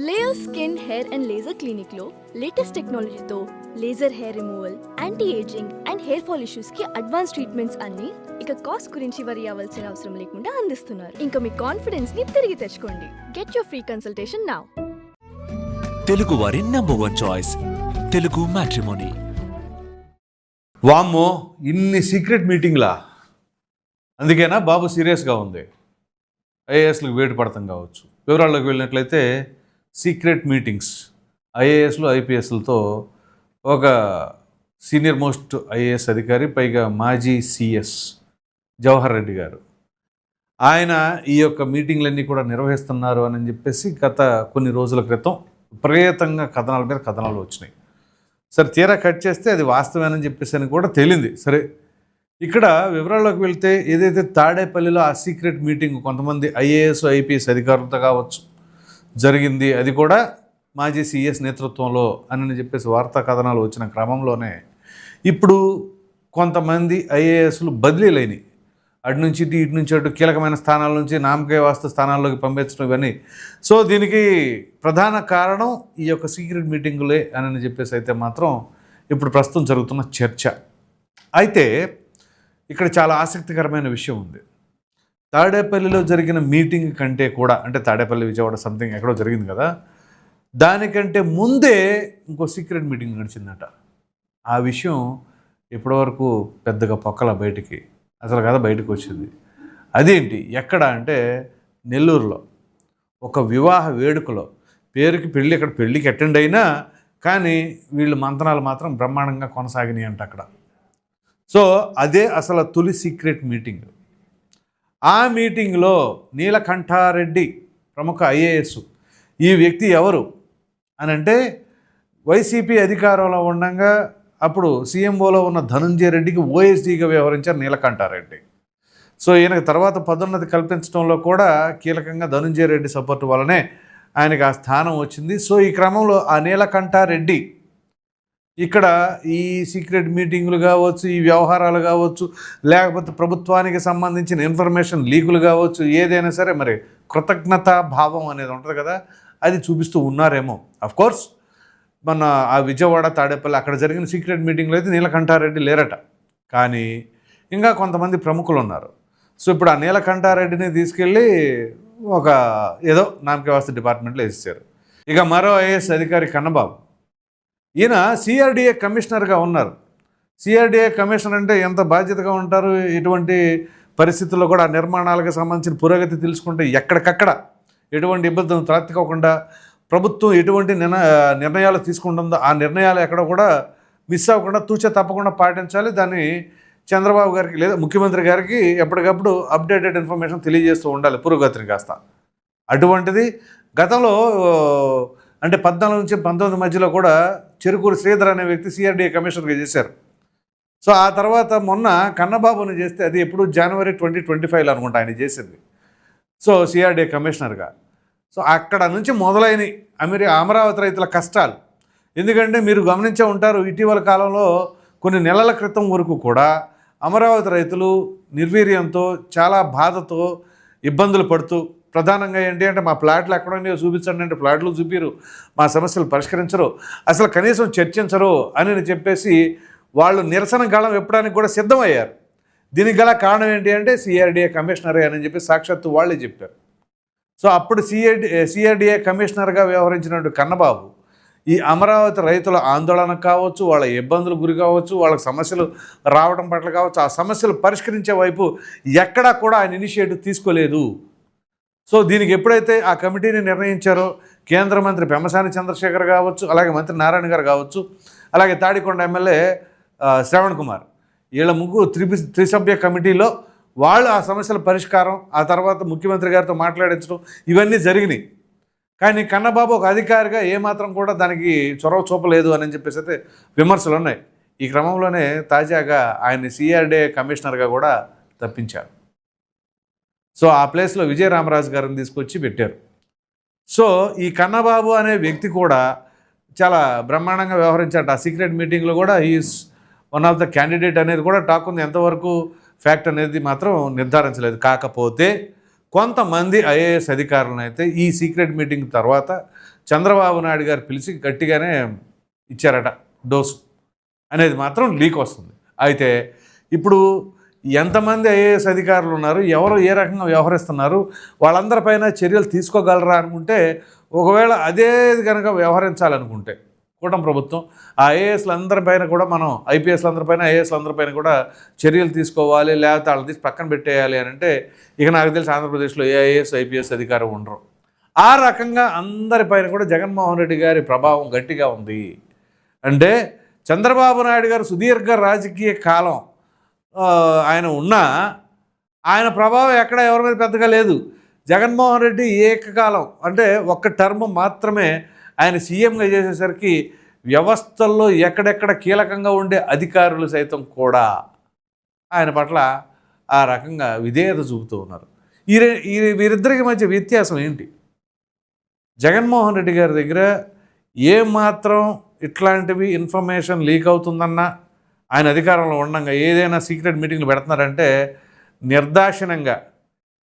Layer skin hair and laser clinic లో latest టెక్నాలజీతో laser hair removal, anti ageing and hair fall issues కి advance treatments అన్ని ఇక cost గురించి వరి అవ్వాల్సిన అవసరం లేకుండా అందిస్తున్నారు. ఇంకా మీ కాన్ఫిడెన్స్ ని తిరిగి తెచ్చుకోండి. Get your free consultation now. Telugu వారి #1 చాయిస్ తెలుగు మ్యాట్రిమోనీ. వామ్మో, ఇన్ని సీక్రెట్ మీటింగ్లా? అందుకేనా బాబు సీరియస్గా ఉంది? ఐఏఎస్లకు వేటు పడతాం కావచ్చు. వివరాల్లోకి వెళ్ళినట్లయితే సీక్రెట్ మీటింగ్స్ ఐఏఎస్లు ఐపీఎస్లతో ఒక సీనియర్ మోస్ట్ ఐఏఎస్ అధికారి, పైగా మాజీ సిఎస్ జవహర్ రెడ్డి గారు, ఆయన ఈ యొక్క మీటింగ్లన్నీ కూడా నిర్వహిస్తున్నారు అని చెప్పేసి గత కొన్ని రోజుల క్రితం విపరీతంగా కథనాల మీద కథనాలు వచ్చినాయి. సరే, తీరా కట్ చేస్తే అది వాస్తవేనని చెప్పేసి అని కూడా తేలింది. సరే, ఇక్కడ వివరాల్లోకి వెళ్తే ఏదైతే తాడేపల్లిలో ఆ సీక్రెట్ మీటింగ్ కొంతమంది ఐఏఎస్ ఐపీఎస్ అధికారులతో కావచ్చు జరిగింది, అది కూడా మాజీ సిఎస్ నేతృత్వంలో అని చెప్పేసి వార్తా కథనాలు వచ్చిన క్రమంలోనే ఇప్పుడు కొంతమంది ఐఏఎస్లు బదిలీలైనవి. అటు నుంచి ఇటు నుంచి అటు కీలకమైన స్థానాల నుంచి నామకే వాస్తు స్థానాల్లోకి పంపించడం ఇవన్నీ. సో దీనికి ప్రధాన కారణం ఈ యొక్క సీక్రెట్ మీటింగులే అని చెప్పేసి అయితే మాత్రం ఇప్పుడు ప్రస్తుతం జరుగుతున్న చర్చ. అయితే ఇక్కడ చాలా ఆసక్తికరమైన విషయం ఉంది. తాడేపల్లిలో జరిగిన మీటింగ్ కంటే కూడా, అంటే తాడేపల్లి విజయవాడ సంథింగ్ ఎక్కడో జరిగింది కదా, దానికంటే ముందే ఇంకో సీక్రెట్ మీటింగ్ నడిచిందట. ఆ విషయం ఇప్పటివరకు పెద్దగా పొక్కల బయటికి, అసలు కదా బయటకు వచ్చింది. అదేంటి, ఎక్కడ అంటే నెల్లూరులో ఒక వివాహ వేడుకలో, పేరుకి పెళ్ళి, అక్కడ పెళ్ళికి అటెండ్ అయినా కానీ వీళ్ళు మంతనాలు మాత్రం బ్రహ్మాండంగా కొనసాగినాయి అంట అక్కడ. సో అదే అసలు తొలి సీక్రెట్ మీటింగ్. ఆ మీటింగ్లో నీలకంఠారెడ్డి, ప్రముఖ ఐఏఎస్, ఈ వ్యక్తి ఎవరు అని అంటే వైసీపీ అధికారంలో ఉండగా అప్పుడు సీఎంఓలో ఉన్న ధనుంజయ రెడ్డికి ఓఎస్డీగా వ్యవహరించారు నీలకంఠారెడ్డి. సో ఈయనకు తర్వాత పదోన్నతి కల్పించడంలో కూడా కీలకంగా ధనుంజయ రెడ్డి సపోర్ట్ వల్లనే ఆయనకు ఆ స్థానం వచ్చింది. సో ఈ క్రమంలో ఆ నీలకంఠారెడ్డి ఇక్కడ ఈ సీక్రెట్ మీటింగులు కావచ్చు, ఈ వ్యవహారాలు కావచ్చు, లేకపోతే ప్రభుత్వానికి సంబంధించిన ఇన్ఫర్మేషన్ లీకులు కావచ్చు, ఏదైనా సరే మరి కృతజ్ఞతా భావం అనేది ఉంటుంది కదా, అది చూపిస్తూ ఉన్నారేమో. అఫ్కోర్స్ మన ఆ విజయవాడ తాడేపల్లి అక్కడ జరిగిన సీక్రెట్ మీటింగ్లో అయితే నీలకంఠారెడ్డి లేరట, కానీ ఇంకా కొంతమంది ప్రముఖులు ఉన్నారు. సో ఇప్పుడు ఆ నీలకంఠారెడ్డిని తీసుకెళ్ళి ఒక ఏదో నామకే వాస్తు డిపార్ట్మెంట్లో వేసేసారు. ఇక మరో ఐఏఎస్ అధికారి కన్నబాబు, ఈయన సిఆర్డిఏ కమిషనర్గా ఉన్నారు. సిఆర్డిఏ కమిషనర్ అంటే ఎంత బాధ్యతగా ఉంటారు. ఇటువంటి పరిస్థితుల్లో కూడా ఆ నిర్మాణాలకు సంబంధించిన పురోగతి తెలుసుకుంటే ఎక్కడికక్కడ ఎటువంటి ఇబ్బందులు తలెత్తుకోకుండా ప్రభుత్వం ఎటువంటి నిర్ణయాలు తీసుకుంటుందో ఆ నిర్ణయాలు ఎక్కడ కూడా మిస్ అవ్వకుండా తూచా తప్పకుండా పాటించాలి. దాన్ని చంద్రబాబు గారికి లేదా ముఖ్యమంత్రి గారికి ఎప్పటికప్పుడు అప్డేటెడ్ ఇన్ఫర్మేషన్ తెలియజేస్తూ ఉండాలి పురోగతిని కాస్త. అటువంటిది గతంలో అంటే 14 నుంచి 19 మధ్యలో కూడా చెరుకూరు శ్రీధర్ అనే వ్యక్తి సిఆర్డిఏ కమిషనర్గా చేశారు. సో ఆ తర్వాత మొన్న కన్నబాబుని చేస్తే అది ఎప్పుడు జనవరి 2025 అనుకుంటా ఆయన చేసింది. సో సిఆర్డిఏ కమిషనర్గా. సో అక్కడ నుంచి మొదలైన అమరావతి రైతుల కష్టాలు. ఎందుకంటే మీరు గమనించే ఉంటారు, ఇటీవల కాలంలో కొన్ని నెలల క్రితం వరకు కూడా అమరావతి రైతులు నిర్వీర్యంతో, చాలా బాధతో ఇబ్బందులు పడుతూ, ప్రధానంగా ఏంటి అంటే మా ప్లాట్లు ఎక్కడున్నాయో చూపించండి అంటే ప్లాట్లు చూపిరు, మా సమస్యలు పరిష్కరించరు, అసలు కనీసం చర్చించరు అని చెప్పేసి వాళ్ళు నిరసన గళం విప్పడానికి కూడా సిద్ధమయ్యారు. దీనికి గల కారణం ఏంటి అంటే సిఆర్డిఏ కమిషనరే అని చెప్పి సాక్షాత్తు వాళ్ళే చెప్పారు. సో అప్పుడు సిఆర్డిఏ కమిషనర్గా వ్యవహరించినటువంటి కన్నబాబు ఈ అమరావతి రైతుల ఆందోళన కావచ్చు, వాళ్ళ ఇబ్బందులు గురి కావచ్చు, వాళ్ళకి సమస్యలు రావడం పట్ల కావచ్చు, ఆ సమస్యలు పరిష్కరించే వైపు ఎక్కడా కూడా ఆయన ఇనిషియేటివ్ తీసుకోలేదు. సో దీనికి ఎప్పుడైతే ఆ కమిటీని నిర్ణయించారో కేంద్ర మంత్రి పెమ్మసాని చంద్రశేఖర్ కావచ్చు, అలాగే మంత్రి నారాయణ గారు కావచ్చు, అలాగే తాడికొండ ఎమ్మెల్యే శ్రవణ్ కుమార్, వీళ్ళ ముగ్గురు త్రిసభ్య కమిటీలో వాళ్ళు ఆ సమస్యల పరిష్కారం, ఆ తర్వాత ముఖ్యమంత్రి గారితో మాట్లాడించడం ఇవన్నీ జరిగినాయి. కానీ కన్నబాబు ఒక అధికారిగా ఏమాత్రం కూడా దానికి చొరవ చూపలేదు అని చెప్పేసి అయితే విమర్శలు ఉన్నాయి. ఈ క్రమంలోనే తాజాగా ఆయన్ని సిఆర్డిఏ కమిషనర్గా కూడా తప్పించారు. సో ఆ ప్లేస్లో విజయరామరాజు గారిని తీసుకొచ్చి పెట్టారు. సో ఈ కన్నబాబు అనే వ్యక్తి కూడా చాలా బ్రహ్మాండంగా వ్యవహరించాడు. ఆ సీక్రెట్ మీటింగ్లో కూడా he is one of the candidate అనేది కూడా టాక్ ఉంది. ఎంతవరకు ఫ్యాక్ట్ అనేది మాత్రం నిర్ధారించలేదు. కాకపోతే కొంతమంది ఐఏఎస్ అధికారులను అయితే ఈ సీక్రెట్ మీటింగ్ తర్వాత చంద్రబాబు నాయుడు గారు పిలిచి గట్టిగానే ఇచ్చారట డోసు అనేది మాత్రం లీక్ వస్తుంది. అయితే ఇప్పుడు ఎంతమంది ఐఏఎస్ అధికారులు ఉన్నారు, ఎవరు ఏ రకంగా వ్యవహరిస్తున్నారు, వాళ్ళందరిపైన చర్యలు తీసుకోగలరా అనుకుంటే, ఒకవేళ అదే కనుక వ్యవహరించాలనుకుంటే కూటమి ప్రభుత్వం ఆ ఐఏఎస్లందరిపైన కూడా మనం ఐపీఎస్లందరిపైన ఐఏఎస్లందరిపైన కూడా చర్యలు తీసుకోవాలి, లేకపోతే వాళ్ళని తీసి పక్కన పెట్టేయాలి అని అంటే ఇక నాకు తెలిసి ఆంధ్రప్రదేశ్లో ఏ ఐఏఎస్ ఐపీఎస్ అధికారం ఉండరు. ఆ రకంగా అందరిపైన కూడా జగన్మోహన్ రెడ్డి గారి ప్రభావం గట్టిగా ఉంది. అంటే చంద్రబాబు నాయుడు గారు సుదీర్ఘ రాజకీయ కాలం ఆయన ఉన్నా ఆయన ప్రభావం ఎక్కడ ఎవరి మీద పెద్దగా లేదు. జగన్మోహన్ రెడ్డి ఏకకాలం అంటే ఒక్క టర్మ్ మాత్రమే ఆయన సీఎంగా చేసేసరికి వ్యవస్థల్లో ఎక్కడెక్కడ కీలకంగా ఉండే అధికారులు సైతం కూడా ఆయన పట్ల ఆ రకంగా విధేయత చూపుతూ ఉన్నారు. వీరిద్దరికి మధ్య వ్యత్యాసం ఏంటి? జగన్మోహన్ రెడ్డి గారి దగ్గర ఏమాత్రం ఇట్లాంటివి ఇన్ఫర్మేషన్ లీక్ అవుతుందన్నా ఆయన అధికారంలో ఉండగా ఏదైనా సీక్రెట్ మీటింగ్లు పెడుతున్నారంటే నిర్దాక్షిణ్యంగా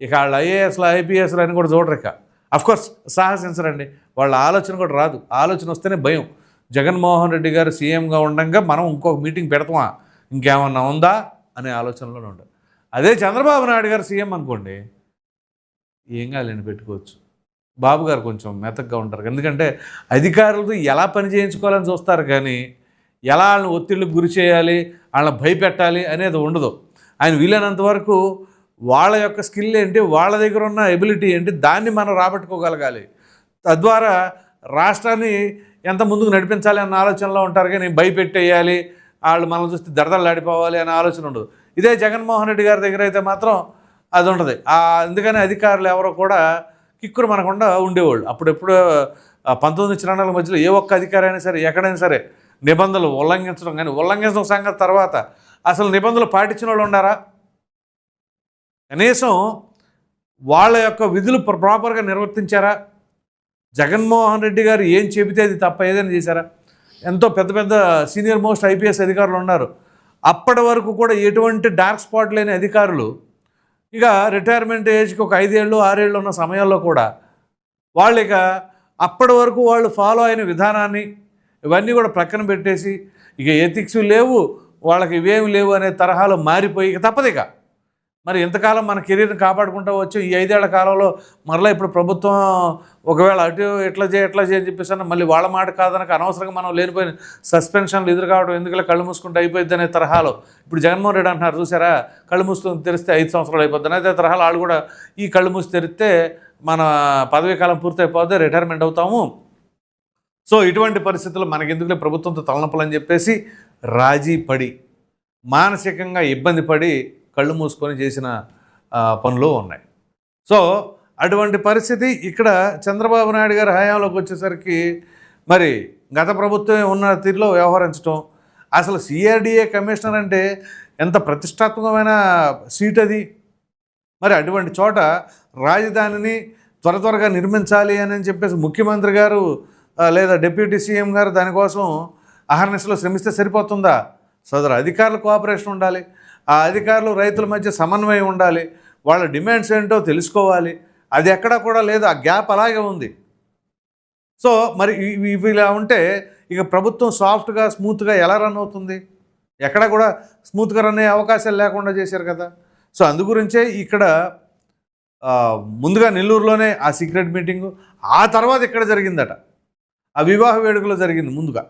ఇక వాళ్ళు ఐఏఎస్లు ఐపీఎస్లు అని కూడా చూడరు. ఇక అఫ్కోర్స్ సాహసించరండి, వాళ్ళ ఆలోచన కూడా రాదు. ఆలోచన వస్తేనే భయం. జగన్మోహన్ రెడ్డి గారు సీఎంగా ఉండగా మనం ఇంకొక మీటింగ్ పెడతామా, ఇంకేమన్నా ఉందా అనే ఆలోచనలోనే ఉండదు. అదే చంద్రబాబు నాయుడు గారు సీఎం అనుకోండి, ఏం కాలేండి పెట్టుకోవచ్చు. బాబు గారు కొంచెం మెతగ్గా ఉంటారు, ఎందుకంటే అధికారులతో ఎలా పని చేయించుకోవాలని చూస్తారు కానీ ఎలా వాళ్ళని ఒత్తిళ్ళకు గురి చేయాలి, వాళ్ళని భయపెట్టాలి అనేది ఉండదు. ఆయన వీలైనంత వరకు వాళ్ళ యొక్క స్కిల్ ఏంటి, వాళ్ళ దగ్గర ఉన్న ఎబిలిటీ ఏంటి, దాన్ని మనం రాబట్టుకోగలగాలి. తద్వారా రాష్ట్రాన్ని ఎంత ముందుకు నడిపించాలి అన్న ఆలోచనలో ఉంటారు కానీ భయపెట్టేయాలి, వాళ్ళు మనం చూస్తే దడదళ్ళాడిపోవాలి అనే ఆలోచన ఉండదు. ఇదే జగన్మోహన్ రెడ్డి గారి దగ్గర అయితే మాత్రం అది ఉంటుంది. అందుకని అధికారులు ఎవరో కూడా కిక్కురు మనకుండా ఉండేవాళ్ళు. అప్పుడెప్పుడు 1994 మధ్యలో ఏ ఒక్క అధికారి అయినా సరే ఎక్కడైనా సరే నిబంధనలు ఉల్లంఘించడం కానీ ఉల్లంఘించడం సంగతి తర్వాత అసలు నిబంధనలు పాటించిన వాళ్ళు ఉండారా? కనీసం వాళ్ళ యొక్క విధులు ప్రాపర్గా నిర్వర్తించారా? జగన్మోహన్ రెడ్డి గారు ఏం చెబితే అది తప్ప ఏదైనా చేశారా? ఎంతో పెద్ద పెద్ద సీనియర్ మోస్ట్ ఐపీఎస్ అధికారులు ఉన్నారు. అప్పటి వరకు కూడా ఎటువంటి డార్క్ స్పాట్ లేని అధికారులు ఇక రిటైర్మెంట్ ఏజ్కి ఒక 5 ఏళ్ళు 6 ఏళ్ళు ఉన్న సమయాల్లో కూడా వాళ్ళు ఇక అప్పటి వరకు వాళ్ళు ఫాలో అయిన విధానాన్ని ఇవన్నీ కూడా ప్రక్కన పెట్టేసి ఇక ఎథిక్స్ లేవు, వాళ్ళకి ఇవేమి లేవు అనే తరహాలో మారిపోయి ఇక తప్పదు. ఇక మరి ఎంతకాలం మన కెరీర్ని కాపాడుకుంటూ వచ్చి ఈ 5 ఏళ్ల కాలంలో మరలా ఇప్పుడు ప్రభుత్వం ఒకవేళ అటు ఎట్లా చేయని చెప్పేసి మళ్ళీ వాళ్ళ మాట కాదనక అనవసరంగా మనం లేనిపోయిన సస్పెన్షన్లు ఎదురు కావడం ఎందుకంటే కళ్ళు మూసుకుంటే అయిపోద్ది అనే తరహాలో ఇప్పుడు జగన్మోహన్ రెడ్డి అంటున్నారు చూసారా, కళ్ళు మూసుకొని తెరిస్తే 5 సంవత్సరాలు అయిపోద్ది. అదే తరహాలో వాళ్ళు కూడా ఈ కళ్ళు మూసి తెరిస్తే మన పదవీ కాలం పూర్తయిపోతే రిటైర్మెంట్ అవుతాము. సో ఇటువంటి పరిస్థితుల్లో మనకెందుకులే ప్రభుత్వంతో తలనొప్పులు అని చెప్పేసి రాజీ పడి మానసికంగా ఇబ్బంది పడి కళ్ళు మూసుకొని చేసిన పనులు ఉన్నాయి. సో అటువంటి పరిస్థితి ఇక్కడ చంద్రబాబు నాయుడు గారి హయాంలోకి వచ్చేసరికి మరి గత ప్రభుత్వమే ఉన్న తీరులో వ్యవహరించడం, అసలు సిఆర్డిఏ కమిషనర్ అంటే ఎంత ప్రతిష్టాత్మకమైన సీట్ అది. మరి అటువంటి చోట రాజధానిని త్వరగా నిర్మించాలి అని చెప్పేసి ముఖ్యమంత్రి గారు లేదా డిప్యూటీ సీఎం గారు దానికోసం అహర్నిశలో శ్రమిస్తే సరిపోతుందా? సదరు అధికారుల కోఆపరేషన్ ఉండాలి, ఆ అధికారులు రైతుల మధ్య సమన్వయం ఉండాలి, వాళ్ళ డిమాండ్స్ ఏంటో తెలుసుకోవాలి. అది ఎక్కడా కూడా లేదు, ఆ గ్యాప్ అలాగే ఉంది. సో మరి ఇవి ఇలా ఉంటే ఇక ప్రభుత్వం సాఫ్ట్గా స్మూత్గా ఎలా రన్ అవుతుంది? ఎక్కడ కూడా స్మూత్గా రన్ అయ్యే అవకాశాలు లేకుండా చేశారు కదా. సో అందుగురించే ఇక్కడ ముందుగా నెల్లూరులోనే ఆ సీక్రెట్ మీటింగు, ఆ తర్వాత ఇక్కడ జరిగిందట, ఆ వివాహ వేడుకలో జరిగింది ముందుగా.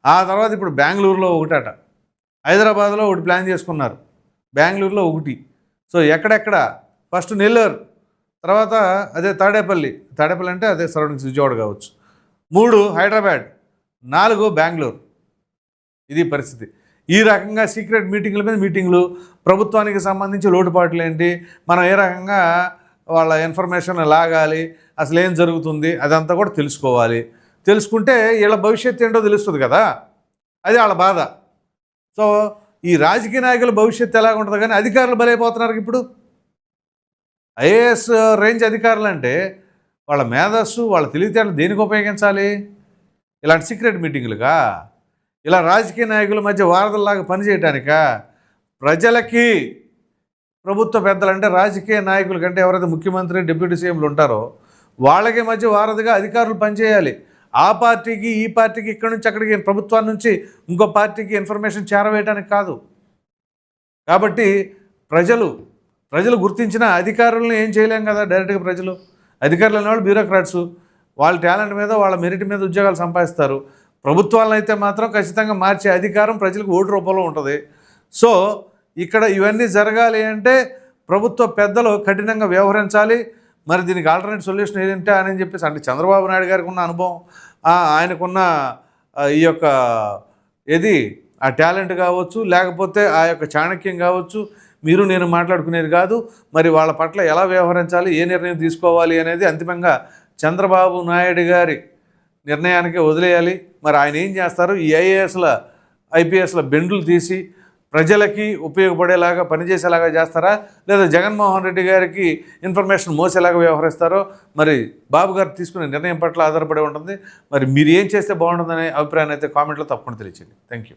ఆ తర్వాత ఇప్పుడు బెంగళూరులో ఒకటట, హైదరాబాద్లో ఒకటి ప్లాన్ చేసుకున్నారు, బెంగళూరులో ఒకటి. సో ఎక్కడెక్కడ ఫస్ట్ నెల్లూరు, తర్వాత అదే తాడేపల్లి అంటే అదే సరౌండింగ్స్ విజయవాడ కావచ్చు, 3 హైదరాబాద్, 4 బెంగళూరు. ఇది పరిస్థితి. ఈ రకంగా సీక్రెట్ మీటింగ్ల మీద మీటింగ్లు, ప్రభుత్వానికి సంబంధించి లోటుపాట్లు ఏంటి, మనం ఏ రకంగా వాళ్ళ ఇన్ఫర్మేషన్ లాగాలి, అసలు ఏం జరుగుతుంది అదంతా కూడా తెలుసుకోవాలి. తెలుసుకుంటే వీళ్ళ భవిష్యత్తు ఏంటో తెలుస్తుంది కదా, అది వాళ్ళ బాధ. సో ఈ రాజకీయ నాయకుల భవిష్యత్తు ఎలా ఉంటుంది కానీ అధికారులు బలైపోతున్నారు. ఇప్పుడు ఐఏఎస్ రేంజ్ అధికారులు అంటే వాళ్ళ మేధస్సు వాళ్ళ తెలివితేటలు దేనికి ఉపయోగించాలి? ఇలాంటి సీక్రెట్ మీటింగులుగా, ఇలా రాజకీయ నాయకుల మధ్య వారధల్లాగా పనిచేయటానికా? ప్రజలకి ప్రభుత్వ పెద్దలు అంటే రాజకీయ నాయకుల కంటే ఎవరైతే ముఖ్యమంత్రి డిప్యూటీ సీఎంలు ఉంటారో వాళ్ళకి మధ్య వారధిగా అధికారులు పనిచేయాలి. ఆ పార్టీకి ఈ పార్టీకి ఇక్కడి నుంచి అక్కడికి ప్రభుత్వం నుంచి ఇంకో పార్టీకి ఇన్ఫర్మేషన్ చేరవేయడానికి కాదు. కాబట్టి ప్రజలు గుర్తించిన అధికారులను ఏం చేయలేం కదా డైరెక్ట్గా. అధికారులు అనేవాళ్ళు బ్యూరోక్రాట్స్, వాళ్ళ టాలెంట్ మీద వాళ్ళ మెరిట్ మీద ఉద్యోగాలు సంపాదిస్తారు. ప్రభుత్వాలను అయితే మాత్రం ఖచ్చితంగా మార్చే అధికారం ప్రజలకు ఓటు రూపంలో ఉంటుంది. సో ఇక్కడ ఇవన్నీ జరగాలి అంటే ప్రభుత్వ పెద్దలు కఠినంగా వ్యవహరించాలి. మరి దీనికి ఆల్టర్నేట్ సొల్యూషన్ ఏంటంటే అని చెప్పేసి అంటే చంద్రబాబు నాయుడు గారికి ఉన్న అనుభవం, ఆయనకున్న ఈ యొక్క ఆ టాలెంట్ కావచ్చు, లేకపోతే ఆ యొక్క చాణక్యం కావచ్చు, మీరు నేను మాట్లాడుకునేది కాదు. మరి వాళ్ళ పట్ల ఎలా వ్యవహరించాలి, ఏ నిర్ణయం తీసుకోవాలి అనేది అంతిమంగా చంద్రబాబు నాయుడు గారి నిర్ణయానికి వదిలేయాలి. మరి ఆయన ఏం చేస్తారు, ఈ ఐపీఎస్ల బెండులు తీసి ప్రజలకి ఉపయోగపడేలాగా పనిచేసేలాగా చేస్తారా, లేదా జగన్మోహన్ రెడ్డి గారికి ఇన్ఫర్మేషన్ మోసేలాగా వ్యవహరిస్తారో మరి బాబు గారు తీసుకునే నిర్ణయం పట్ల ఆధారపడి ఉంటుంది. మరి మీరు ఏం చేస్తే బాగుంటుందనే అభిప్రాయాన్ని అయితే కామెంట్లో తప్పకుండా తెలియచేయండి. Thank you.